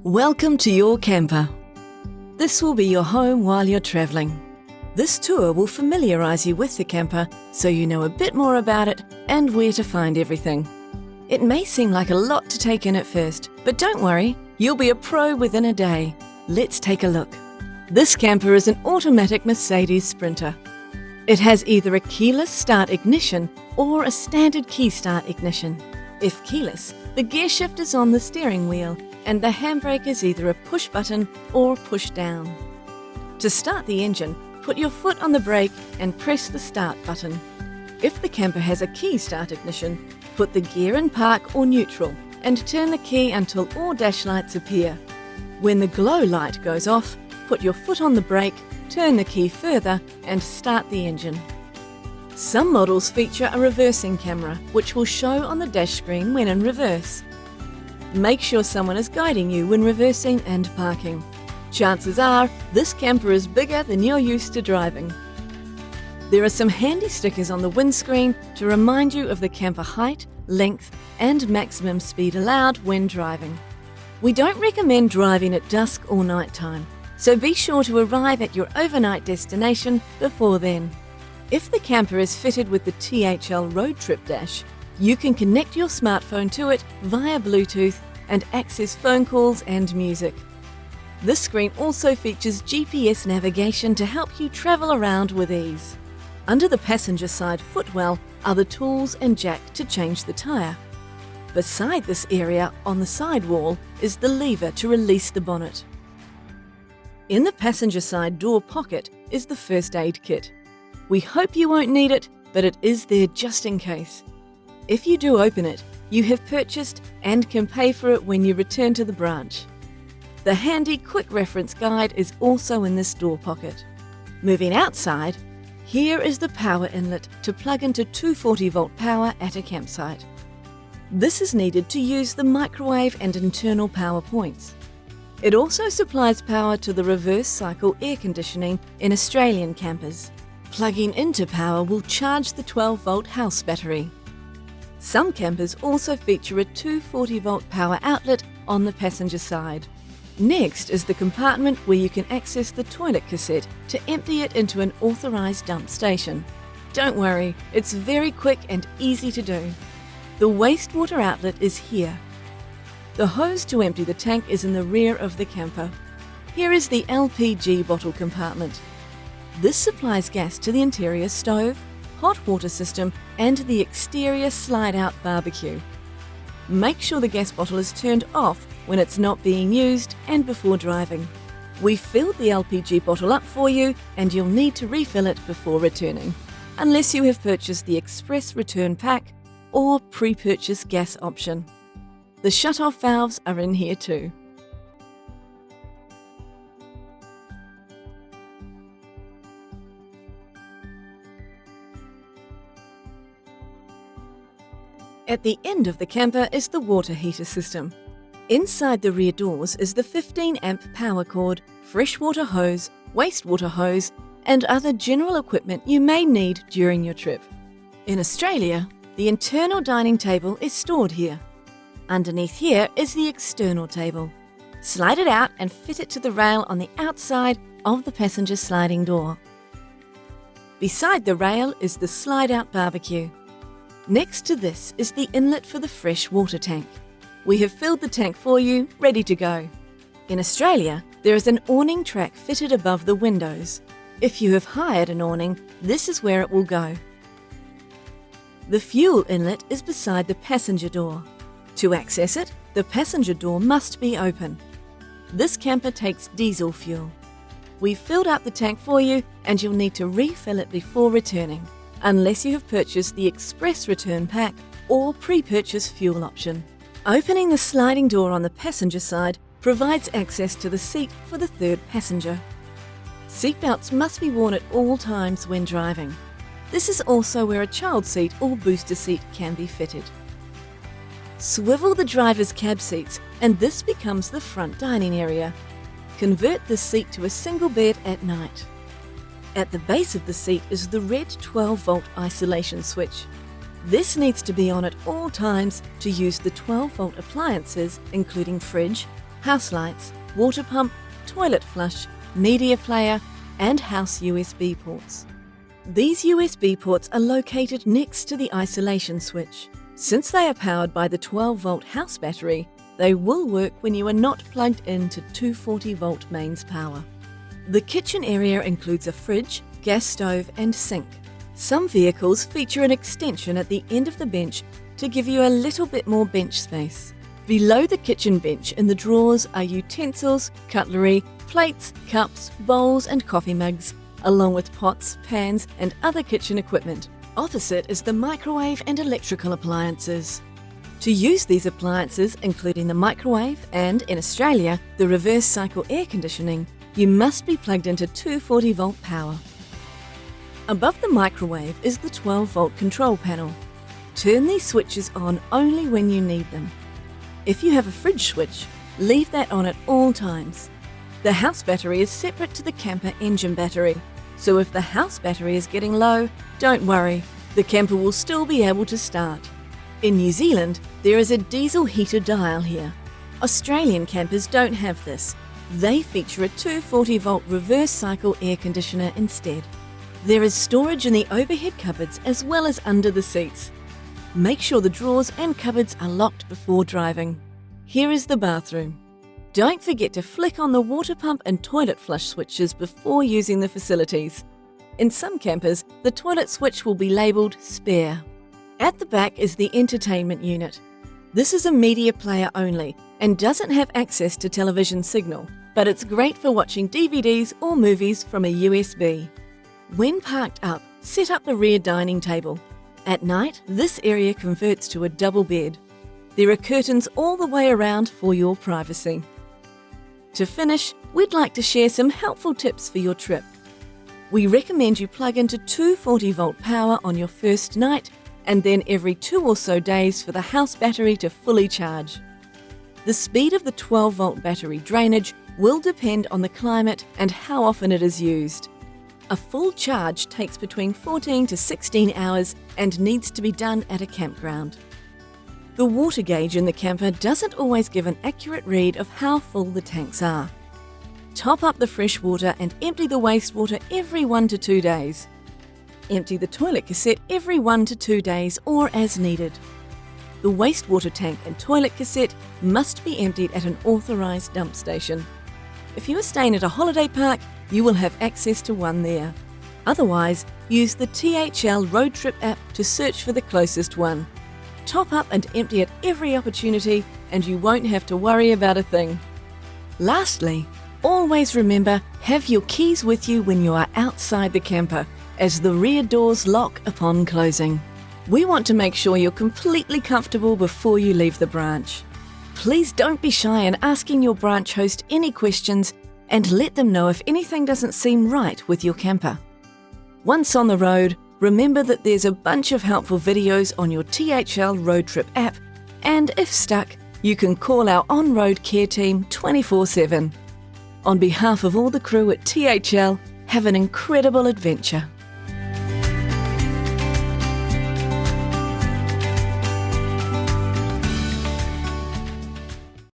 Welcome to your camper. This will be your home while you're travelling. This tour will familiarise you with the camper so you know a bit more about it and where to find everything. It may seem like a lot to take in at first, but don't worry, you'll be a pro within a day. Let's take a look. This camper is an automatic Mercedes Sprinter. It has either a keyless start ignition or a standard key start ignition. If keyless, the gear shift is on the steering wheel and the handbrake is either a push button or push down. To start the engine, put your foot on the brake and press the start button. If the camper has a key start ignition, put the gear in park or neutral and turn the key until all dash lights appear. When the glow light goes off, put your foot on the brake, turn the key further and start the engine. Some models feature a reversing camera, which will show on the dash screen when in reverse. Make sure someone is guiding you when reversing and parking. Chances are, this camper is bigger than you're used to driving. There are some handy stickers on the windscreen to remind you of the camper height, length, and maximum speed allowed when driving. We don't recommend driving at dusk or night time, so be sure to arrive at your overnight destination before then. If the camper is fitted with the THL Road Trip Dash, you can connect your smartphone to it via Bluetooth and access phone calls and music. This screen also features GPS navigation to help you travel around with ease. Under the passenger side footwell are the tools and jack to change the tyre. Beside this area on the sidewall is the lever to release the bonnet. In the passenger side door pocket is the first aid kit. We hope you won't need it, but it is there just in case. If you do open it, you have purchased and can pay for it when you return to the branch. The handy quick reference guide is also in this door pocket. Moving outside, here is the power inlet to plug into 240-volt power at a campsite. This is needed to use the microwave and internal power points. It also supplies power to the reverse cycle air conditioning in Australian campers. Plugging into power will charge the 12-volt house battery. Some campers also feature a 240-volt power outlet on the passenger side. Next is the compartment where you can access the toilet cassette to empty it into an authorised dump station. Don't worry, it's very quick and easy to do. The wastewater outlet is here. The hose to empty the tank is in the rear of the camper. Here is the LPG bottle compartment. This supplies gas to the interior stove, hot water system and the exterior slide-out barbecue. Make sure the gas bottle is turned off when it's not being used and before driving. We filled the LPG bottle up for you and you'll need to refill it before returning, unless you have purchased the express return pack or pre-purchase gas option. The shut-off valves are in here too. At the end of the camper is the water heater system. Inside the rear doors is the 15-amp power cord, freshwater hose, wastewater hose, and other general equipment you may need during your trip. In Australia, the internal dining table is stored here. Underneath here is the external table. Slide it out and fit it to the rail on the outside of the passenger sliding door. Beside the rail is the slide-out barbecue. Next to this is the inlet for the fresh water tank. We have filled the tank for you, ready to go. In Australia, there is an awning track fitted above the windows. If you have hired an awning, this is where it will go. The fuel inlet is beside the passenger door. To access it, the passenger door must be open. This camper takes diesel fuel. We've filled up the tank for you and you'll need to refill it before returning, unless you have purchased the express return pack or pre-purchase fuel option. Opening the sliding door on the passenger side provides access to the seat for the third passenger. Seatbelts must be worn at all times when driving. This is also where a child seat or booster seat can be fitted. Swivel the driver's cab seats and this becomes the front dining area. Convert this seat to a single bed at night. At the base of the seat is the red 12-volt isolation switch. This needs to be on at all times to use the 12-volt appliances including fridge, house lights, water pump, toilet flush, media player, and house USB ports. These USB ports are located next to the isolation switch. Since they are powered by the 12-volt house battery, they will work when you are not plugged into 240-volt mains power. The kitchen area includes a fridge, gas stove, and sink. Some vehicles feature an extension at the end of the bench to give you a little bit more bench space. Below the kitchen bench in the drawers are utensils, cutlery, plates, cups, bowls, and coffee mugs, along with pots, pans, and other kitchen equipment. Opposite is the microwave and electrical appliances. To use these appliances, including the microwave and, in Australia, the reverse cycle air conditioning, you must be plugged into 240-volt power. Above the microwave is the 12-volt control panel. Turn these switches on only when you need them. If you have a fridge switch, leave that on at all times. The house battery is separate to the camper engine battery, so if the house battery is getting low, don't worry, the camper will still be able to start. In New Zealand, there is a diesel heater dial here. Australian campers don't have this. They feature a 240-volt reverse cycle air conditioner instead. There is storage in the overhead cupboards as well as under the seats. Make sure the drawers and cupboards are locked before driving. Here is the bathroom. Don't forget to flick on the water pump and toilet flush switches before using the facilities. In some campers, the toilet switch will be labelled spare. At the back is the entertainment unit. This is a media player only and doesn't have access to television signal, but it's great for watching DVDs or movies from a USB. When parked up, set up the rear dining table. At night, this area converts to a double bed. There are curtains all the way around for your privacy. To finish, we'd like to share some helpful tips for your trip. We recommend you plug into 240-volt power on your first night and then every 2 or so days for the house battery to fully charge. The speed of the 12-volt battery drainage will depend on the climate and how often it is used. A full charge takes between 14 to 16 hours and needs to be done at a campground. The water gauge in the camper doesn't always give an accurate read of how full the tanks are. Top up the fresh water and empty the wastewater every 1 to 2 days. Empty the toilet cassette every 1 to 2 days or as needed. The wastewater tank and toilet cassette must be emptied at an authorised dump station. If you are staying at a holiday park, you will have access to one there. Otherwise, use the THL Road Trip app to search for the closest one. Top up and empty at every opportunity and you won't have to worry about a thing. Lastly, always remember, have your keys with you when you are outside the camper, as the rear doors lock upon closing. We want to make sure you're completely comfortable before you leave the branch. Please don't be shy in asking your branch host any questions and let them know if anything doesn't seem right with your camper. Once on the road, remember that there's a bunch of helpful videos on your THL Road Trip app, and if stuck, you can call our on-road care team 24/7. On behalf of all the crew at THL, have an incredible adventure.